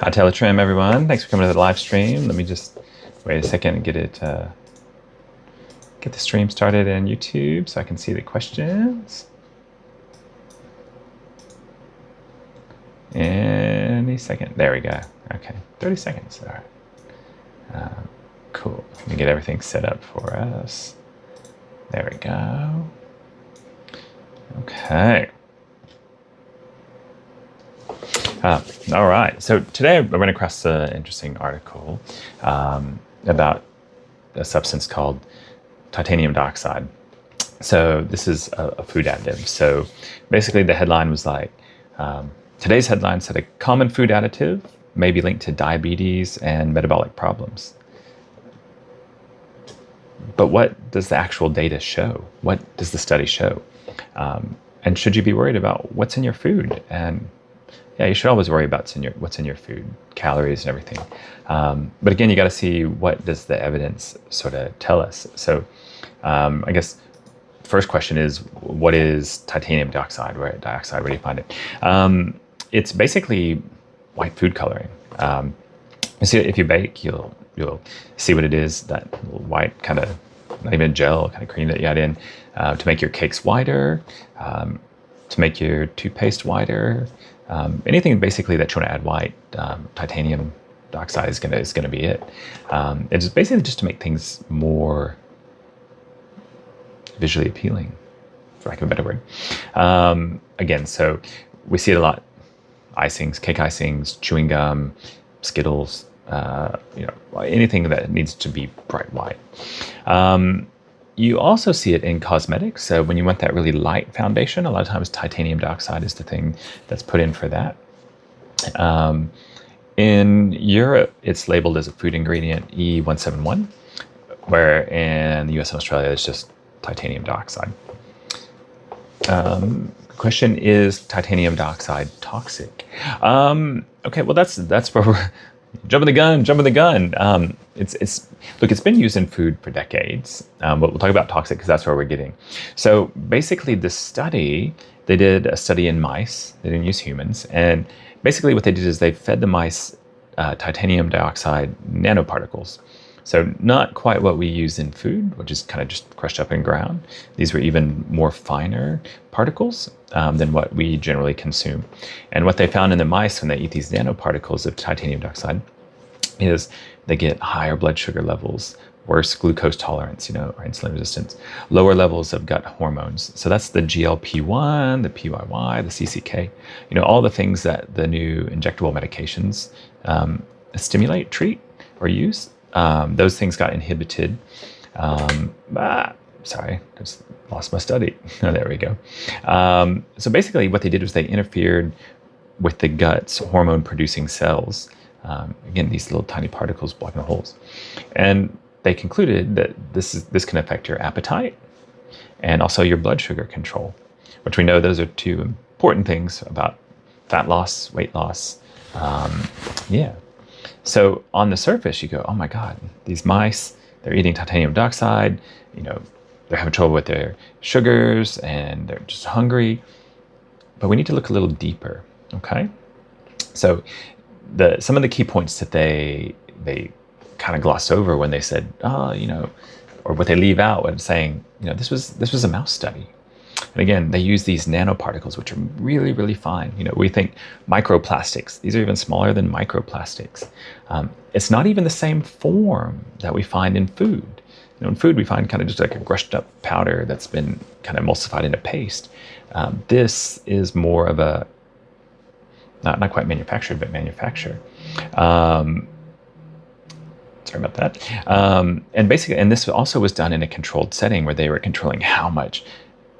Hi Teletrim, everyone. Thanks for coming to the live stream. Let me just wait a second and get the stream started in YouTube so I can see the questions. Any second. There we go. Okay, 30 seconds. All right. Cool. Let me get everything set up for us. There we go. Okay. All right. So today I ran across an interesting article about a substance called titanium dioxide. So this is a food additive. So basically the headline was like, today's headline said a common food additive may be linked to diabetes and metabolic problems. But what does the actual data show? What does the study show? And should you be worried about what's in your food? And yeah, you should always worry about what's in your food, calories and everything. But again, you got to see what does the evidence sort of tell us. So I guess the first question is, what is titanium dioxide? Where do you find it? It's basically white food coloring. You see, if you bake, you'll see what it is, that little white kind of, not even gel, kind of cream that you add in to make your cakes whiter, to make your toothpaste whiter. Anything basically that you want to add white, titanium dioxide is gonna be it. It's basically just to make things more visually appealing, for lack of a better word. Again, so we see it a lot: icings, cake icings, chewing gum, Skittles, anything that needs to be bright white. You also see it in cosmetics. So when you want that really light foundation, a lot of times titanium dioxide is the thing that's put in for that. In Europe, it's labeled as a food ingredient E171, where in the US and Australia, it's just titanium dioxide. Question, is titanium dioxide toxic? Okay, well that's where we're jumping the gun. It's been used in food for decades, but we'll talk about toxic because that's where we're getting. So basically this study, they did a study in mice. They didn't use humans. And basically what they did is they fed the mice titanium dioxide nanoparticles. So not quite what we use in food, which is kind of just crushed up and ground. These were even more finer particles than what we generally consume. And what they found in the mice when they eat these nanoparticles of titanium dioxide is they get higher blood sugar levels, worse glucose tolerance, or insulin resistance, lower levels of gut hormones. So that's the GLP-1, the PYY, the CCK, all the things that the new injectable medications stimulate, treat, or use. Those things got inhibited. Sorry, just lost my study. Oh, there we go. So basically what they did was they interfered with the gut's hormone-producing cells. Again, these little tiny particles blocking the holes. And they concluded that this can affect your appetite and also your blood sugar control, which we know those are two important things about fat loss, weight loss. So on the surface, you go, oh my God, these mice, they're eating titanium dioxide, they're having trouble with their sugars and they're just hungry. But we need to look a little deeper, okay? So some of the key points that they kind of glossed over when they said, or what they leave out when saying, this was a mouse study. And again, they use these nanoparticles, which are really, really fine. We think microplastics. These are even smaller than microplastics. It's not even the same form that we find in food. In food, we find kind of just like a crushed up powder that's been kind of emulsified into paste. This is more of a, not quite manufactured, but manufactured. Sorry about that. And basically, and this also was done in a controlled setting where they were controlling how much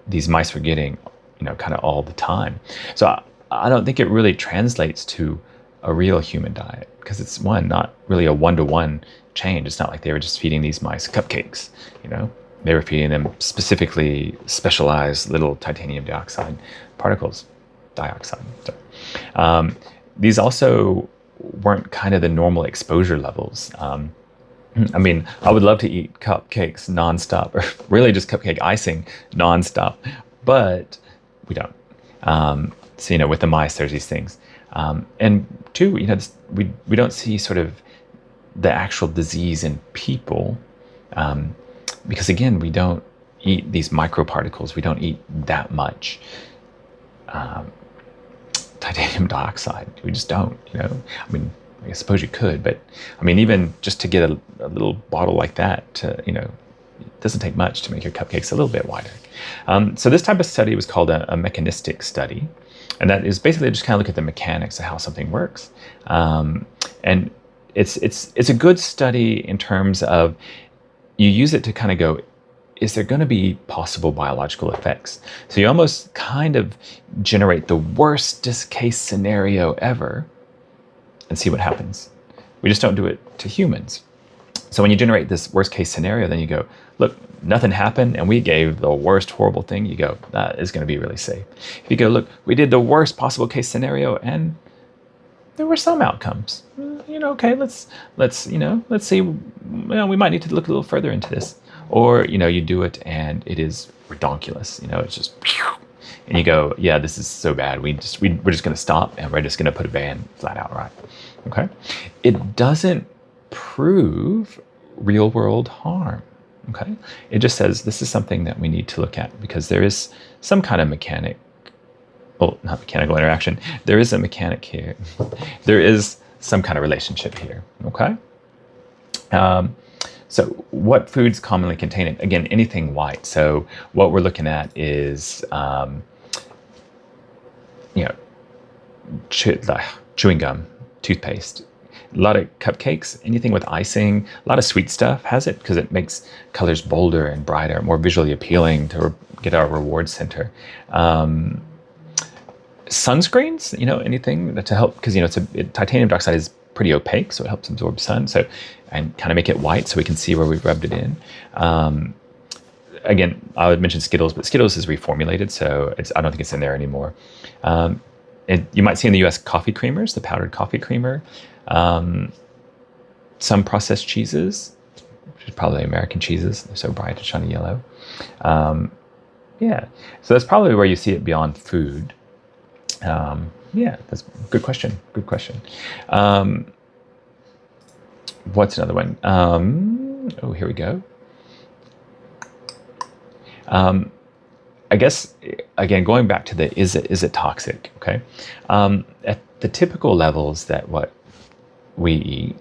these mice were getting, kind of all the time. So I don't think it really translates to a real human diet because it's not really a one-to-one change. It's not like they were just feeding these mice cupcakes, They were feeding them specifically specialized little titanium dioxide particles, these also weren't kind of the normal exposure levels. I mean, I would love to eat cupcakes nonstop, or really just cupcake icing nonstop, but we don't. So, with the mice, there's these things. And two, we don't see sort of the actual disease in people, because again, we don't eat these microparticles. We don't eat that much titanium dioxide. We just don't. I mean, I suppose you could, but I mean, even just to get a little bottle like that, it doesn't take much to make your cupcakes a little bit wider. So this type of study was called a mechanistic study, and that is basically just kind of look at the mechanics of how something works. And it's a good study in terms of you use it to kind of go, is there going to be possible biological effects? So you almost kind of generate the worst case scenario ever and see what happens. We just don't do it to humans. So when you generate this worst case scenario, then you go, look, nothing happened and we gave the worst horrible thing. You go, that is going to be really safe. If you go, look, we did the worst possible case scenario and there were some outcomes. Okay, let's see, we might need to look a little further into this. Or, you do it and it is redonkulous, it's just, and you go, yeah, this is so bad. We're just going to stop and we're just going to put a ban flat out, right? Okay. It doesn't prove real world harm. Okay. It just says this is something that we need to look at because there is some kind of not mechanical interaction. There is a mechanic here. There is some kind of relationship here. Okay. So what foods commonly contain it? Again, anything white. So what we're looking at is, chewing gum, toothpaste, a lot of cupcakes, anything with icing, a lot of sweet stuff has it because it makes colors bolder and brighter, more visually appealing to get our reward center. Sunscreens, anything to help, because titanium dioxide is pretty opaque, so it helps absorb sun. So, and kind of make it white so we can see where we've rubbed it in. Again, I would mention Skittles, but Skittles is reformulated, so I don't think it's in there anymore. And you might see in the US coffee creamers, the powdered coffee creamer, some processed cheeses, which is probably American cheeses. They're so bright, it's shiny yellow. Yeah, so that's probably where you see it beyond food. Yeah, that's a good question. Good question. What's another one? Oh, here we go. I guess, again, going back to the is it toxic? Okay. At the typical levels that what we eat,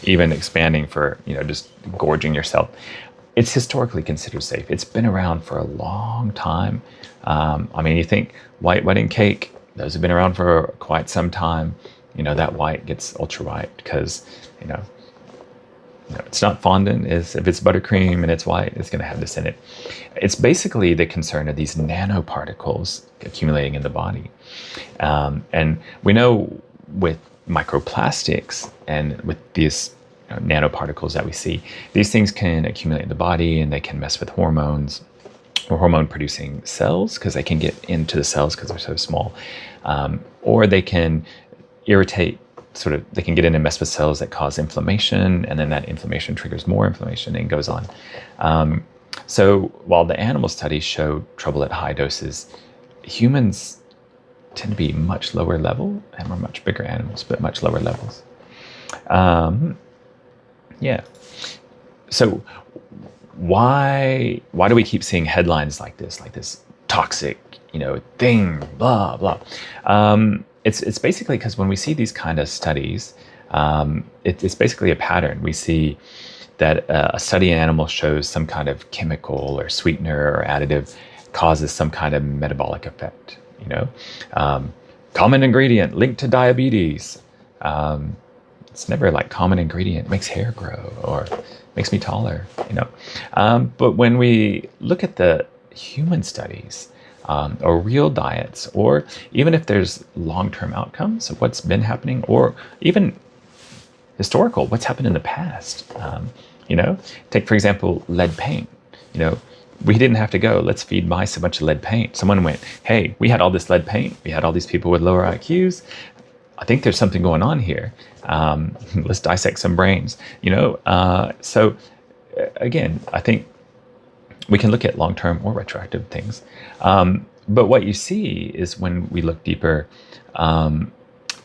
even expanding for, just gorging yourself, it's historically considered safe. It's been around for a long time. I mean, you think white wedding cake, those have been around for quite some time. That white gets ultra white because, it's not fondant. If it's buttercream and it's white, it's going to have this in it. It's basically the concern of these nanoparticles accumulating in the body. And we know with microplastics and with these nanoparticles that we see, these things can accumulate in the body and they can mess with hormones or hormone producing cells because they can get into the cells because they're so small. Or they can irritate, they can get in and mess with cells that cause inflammation, and then that inflammation triggers more inflammation and goes on. So while the animal studies showed trouble at high doses, humans tend to be much lower level, and we're much bigger animals, but much lower levels. Yeah. So why do we keep seeing headlines like this toxic, thing, blah, blah. It's basically because when we see these kind of studies, it's basically a pattern. We see that a study in animals shows some kind of chemical or sweetener or additive causes some kind of metabolic effect, common ingredient linked to diabetes. It's never like common ingredient makes hair grow or makes me taller, But when we look at the human studies, or real diets, or even if there's long-term outcomes of what's been happening, or even historical, what's happened in the past. Take, for example, lead paint. We didn't have to go, let's feed mice a bunch of lead paint. Someone went, hey, we had all this lead paint. We had all these people with lower IQs. I think there's something going on here. Let's dissect some brains, So again, I think we can look at long-term or retroactive things. But what you see is when we look deeper,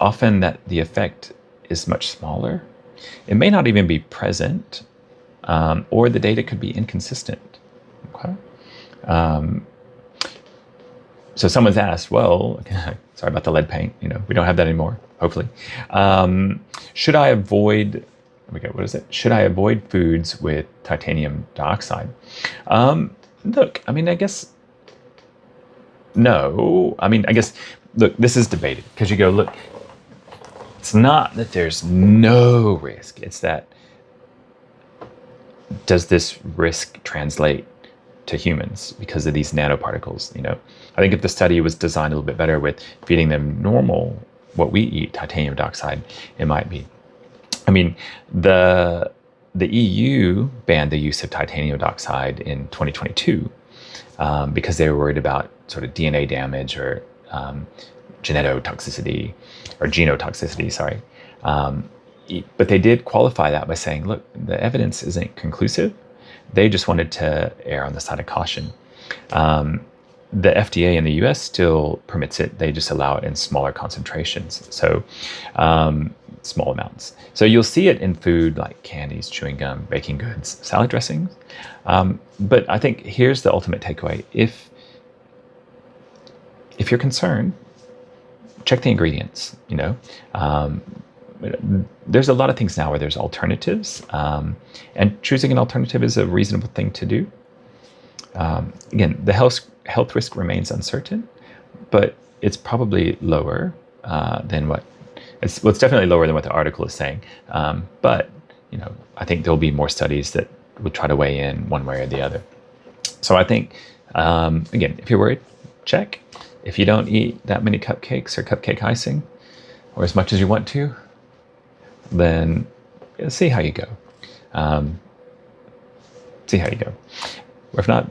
often that the effect is much smaller. It may not even be present, or the data could be inconsistent. Okay. So someone's asked, well, sorry about the lead paint. We don't have that anymore, hopefully. Should I avoid? What is it? Should I avoid foods with titanium dioxide? Look, I guess no. I guess, look, this is debated because you go, look, it's not that there's no risk. It's that, does this risk translate to humans because of these nanoparticles? I think if the study was designed a little bit better with feeding them normal, what we eat, titanium dioxide, it might be. The EU banned the use of titanium dioxide in 2022 because they were worried about sort of DNA damage or genotoxicity, sorry. But they did qualify that by saying, look, the evidence isn't conclusive. They just wanted to err on the side of caution. The FDA in the US still permits it. They just allow it in smaller concentrations. So small amounts. So you'll see it in food like candies, chewing gum, baking goods, salad dressings. But I think here's the ultimate takeaway. If you're concerned, check the ingredients. There's a lot of things now where there's alternatives, and choosing an alternative is a reasonable thing to do. Again, the health risk remains uncertain, but it's probably lower than what it's definitely lower than what the article is saying. But I think there'll be more studies that will try to weigh in one way or the other. So I think, again, if you're worried, check. If you don't eat that many cupcakes or cupcake icing, or as much as you want to, then see how you go. Or if not,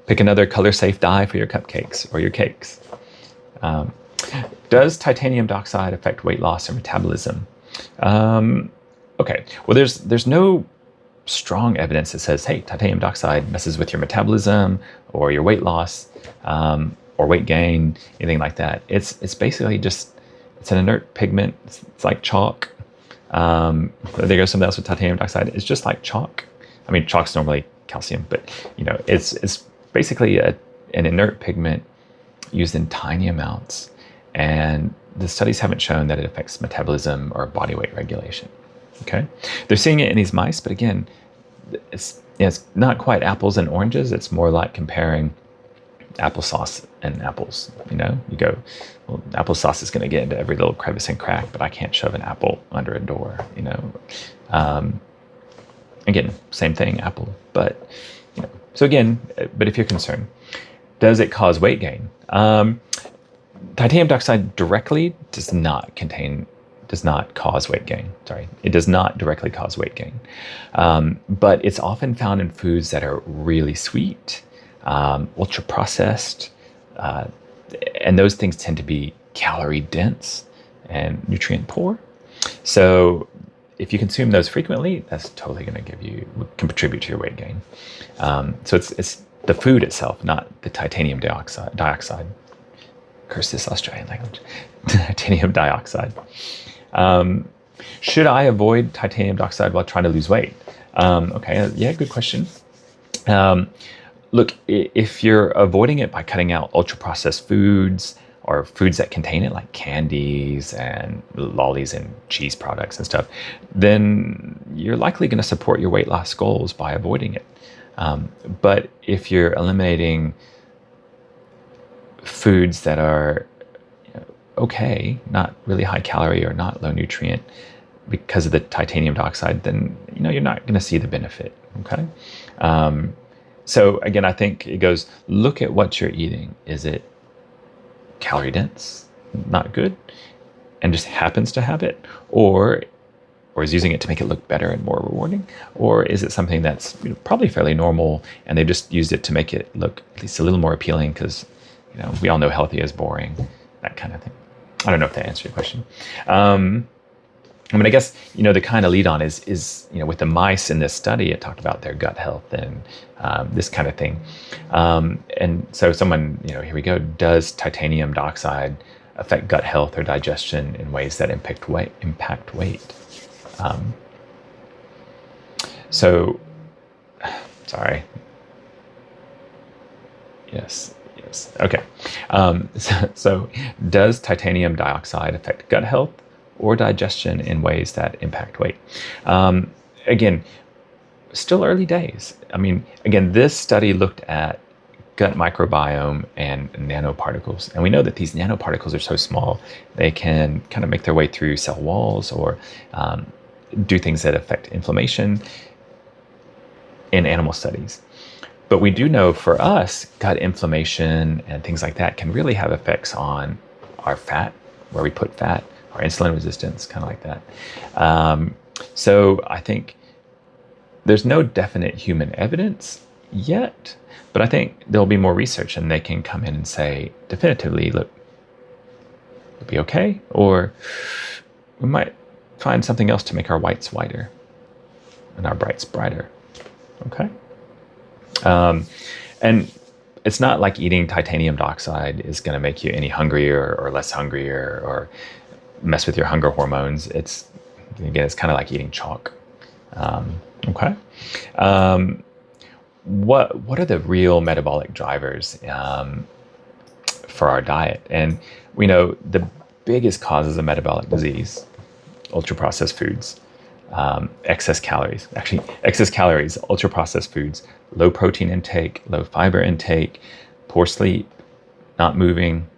pick another color-safe dye for your cupcakes or your cakes. Does titanium dioxide affect weight loss or metabolism? Okay, well, there's no strong evidence that says, hey, titanium dioxide messes with your metabolism or your weight loss or weight gain, anything like that. It's basically just, it's an inert pigment. It's like chalk. There goes something else with titanium dioxide. It's just like chalk. Chalk's normally calcium, but it's basically an inert pigment used in tiny amounts, and the studies haven't shown that it affects metabolism or body weight regulation. Okay, they're seeing it in these mice, but again, it's not quite apples and oranges. It's more like comparing applesauce and apples. You go, well, applesauce is going to get into every little crevice and crack, but I can't shove an apple under a door. Again, same thing, apple, but so again, but if you're concerned, does it cause weight gain? Titanium dioxide directly does not cause weight gain. Sorry, it does not directly cause weight gain, but it's often found in foods that are really sweet, ultra processed, and those things tend to be calorie dense and nutrient poor. So if you consume those frequently, that's totally going to contribute to your weight gain. So it's the food itself, not the titanium dioxide. Curse this Australian language. Titanium dioxide. Should I avoid titanium dioxide while trying to lose weight? Okay, yeah, good question. Look, if you're avoiding it by cutting out ultra-processed foods or foods that contain it, like candies and lollies and cheese products and stuff, then you're likely going to support your weight loss goals by avoiding it. But if you're eliminating foods that are okay, not really high calorie or not low nutrient because of the titanium dioxide, then you're not going to see the benefit. Okay. So again, I think it goes, look at what you're eating. Is it calorie dense, not good, and just happens to have it, or is using it to make it look better and more rewarding, or is it something that's probably fairly normal and they just used it to make it look at least a little more appealing because we all know healthy is boring, that kind of thing. I don't know if that answered your question. I guess, the kind of lead on is with the mice in this study, it talked about their gut health and this kind of thing. And so someone, here we go, does titanium dioxide affect gut health or digestion in ways that impact weight. Um, so, sorry. Yes. Okay. So does titanium dioxide affect gut health or digestion in ways that impact weight? Again, still early days. I mean, again, this study looked at gut microbiome and nanoparticles. And we know that these nanoparticles are so small, they can kind of make their way through cell walls or do things that affect inflammation in animal studies. But we do know for us, gut inflammation and things like that can really have effects on our fat, where we put fat, our insulin resistance, kind of like that. So I think there's no definite human evidence yet, but I think there'll be more research and they can come in and say definitively, look, it'll be okay, or we might find something else to make our whites whiter and our brights brighter. Okay. And it's not like eating titanium dioxide is going to make you any hungrier or less hungrier or mess with your hunger hormones. It's kind of like eating chalk. Okay. What are the real metabolic drivers for our diet? And we know the biggest causes of metabolic disease, ultra-processed foods, excess calories, ultra-processed foods, low protein intake, low fiber intake, poor sleep, not moving,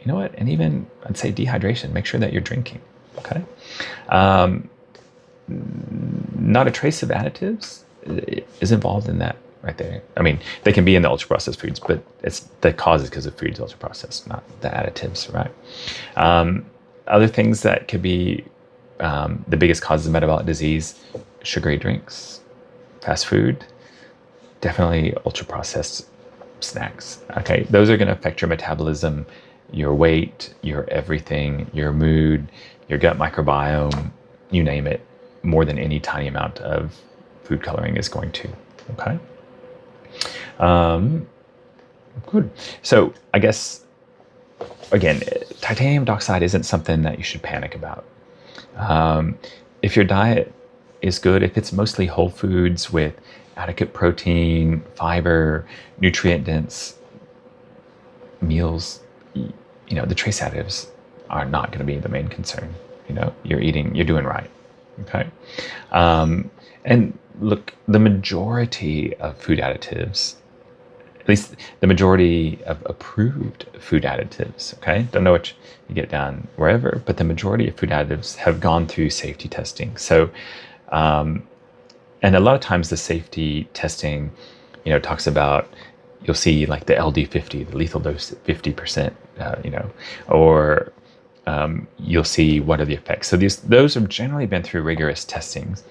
and even I'd say dehydration. Make sure that you're drinking, okay? Not a trace of additives is involved in that right there. I mean, they can be in the ultra-processed foods, but it's the cause is because of foods ultra-processed, not the additives, right? Other things that could be the biggest causes of metabolic disease: sugary drinks, fast food, definitely ultra-processed snacks. Okay, those are going to affect your metabolism, your weight, your everything, your mood, your gut microbiome, you name it, more than any tiny amount of food coloring is going to. Okay. Good. So I guess, again, titanium dioxide isn't something that you should panic about. If your diet is good, if it's mostly whole foods with adequate protein, fiber, nutrient-dense meals, the trace additives are not going to be the main concern. You're doing right. Okay. And look, the majority of food additives, at least the majority of approved food additives, okay? Don't know what you get down wherever, but the majority of food additives have gone through safety testing. So, and a lot of times the safety testing, talks about, you'll see like the LD50, the lethal dose at 50%, or you'll see what are the effects. So those have generally been through rigorous testings.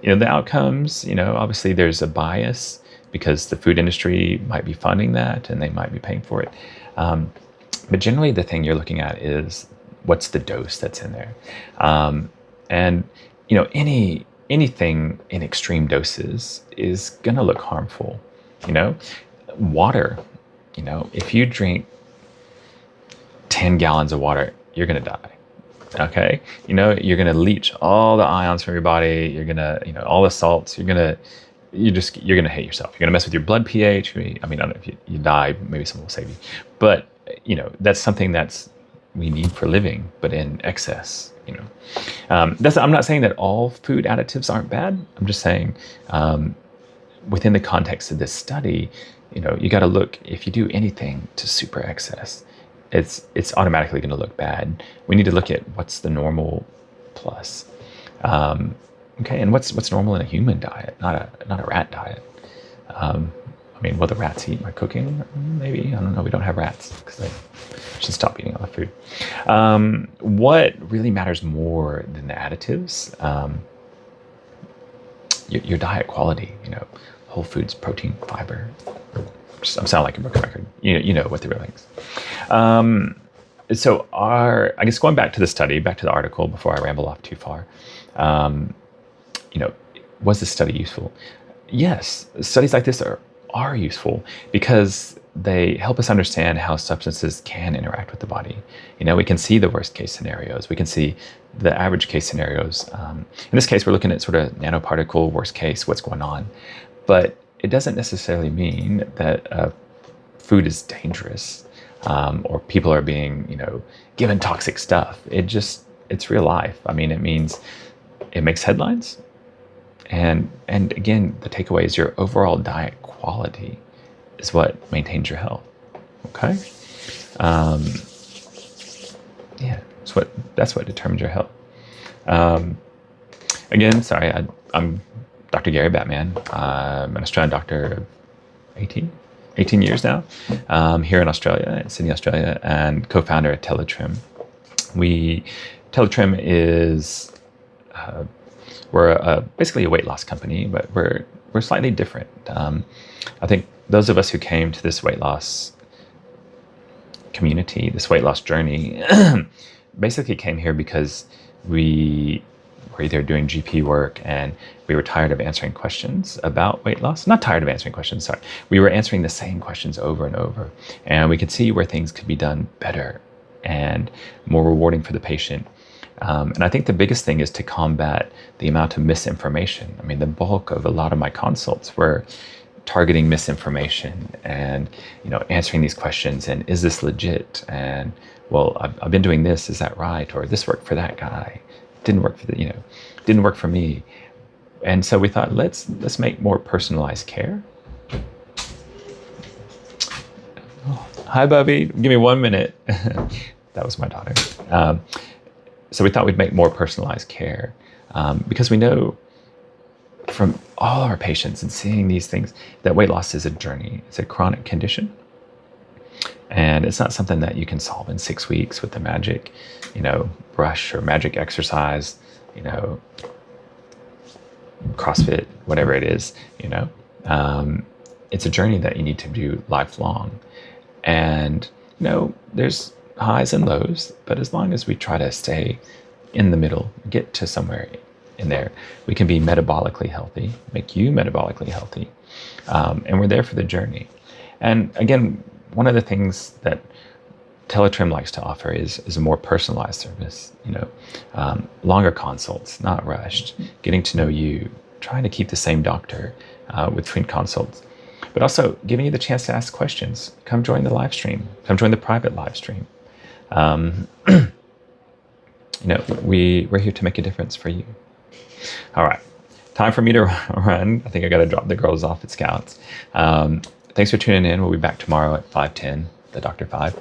The outcomes, obviously there's a bias because the food industry might be funding that and they might be paying for it. But generally the thing you're looking at is what's the dose that's in there. And, anything in extreme doses is going to look harmful. Water, if you drink 10 gallons of water, you're going to die. Okay. You're going to leach all the ions from your body. You're going to, all the salts, you're going to hate yourself. You're going to mess with your blood pH. I don't know if you die, maybe someone will save you, but that's something we need for living, but in excess, I'm not saying that all food additives aren't bad. I'm just saying, within the context of this study, you got to look, if you do anything to super excess, it's automatically going to look bad. We need to look at what's the normal plus. Okay, and what's normal in a human diet, not a rat diet. Will the rats eat my cooking? Maybe, I don't know. We don't have rats because they should stop eating all the food. What really matters more than the additives? Your diet quality. Whole foods, protein, fiber. I'm sounding like a broken record. You know what the real things. So I guess going back to the study, back to the article before I ramble off too far. Was this study useful? Yes, studies like this are useful because they help us understand how substances can interact with the body. We can see the worst case scenarios. We can see the average case scenarios. In this case, we're looking at sort of nanoparticle worst case, what's going on. But it doesn't necessarily mean that food is dangerous or people are being, given toxic stuff. It's real life. I mean, it means it makes headlines. And again, the takeaway is your overall diet quality is what maintains your health. Okay? That's what determines your health. Again, sorry, I'm Dr. Gary Batman. I'm an Australian doctor of 18 years now, here in Australia, in Sydney, Australia, and co-founder at Teletrim. Teletrim is we're basically a weight loss company, but we're slightly different. I think those of us who came to this weight loss community, this weight loss journey, basically came here because we were either doing GP work and we were tired of answering questions about weight loss. Not tired of answering questions, sorry. We were answering the same questions over and over. And we could see where things could be done better and more rewarding for the patient. And I think the biggest thing is to combat the amount of misinformation. I mean, the bulk of a lot of my consults were targeting misinformation and, answering these questions. And is this legit? And, well, I've been doing this. Is that right? Or this worked for that guy. Didn't work for didn't work for me. And so we thought, let's make more personalized care. Oh, hi, Bubby. Give me 1 minute. That was my daughter. So we thought we'd make more personalized care because we know from all our patients and seeing these things that weight loss is a journey. It's a chronic condition. And it's not something that you can solve in 6 weeks with a magic, brush or magic exercise, CrossFit, whatever it is, It's a journey that you need to do lifelong. And, there's highs and lows, but as long as we try to stay in the middle, get to somewhere in there, we can be metabolically healthy, make you metabolically healthy. And we're there for the journey. And again, one of the things that Teletrim likes to offer is a more personalized service, longer consults, not rushed, getting to know you, trying to keep the same doctor between consults, but also giving you the chance to ask questions. Come join the live stream. Come join the private live stream. We're here to make a difference for you. All right, time for me to run. I think I got to drop the girls off at Scouts. Thanks for tuning in. We'll be back tomorrow at 5:10, the Dr. 5.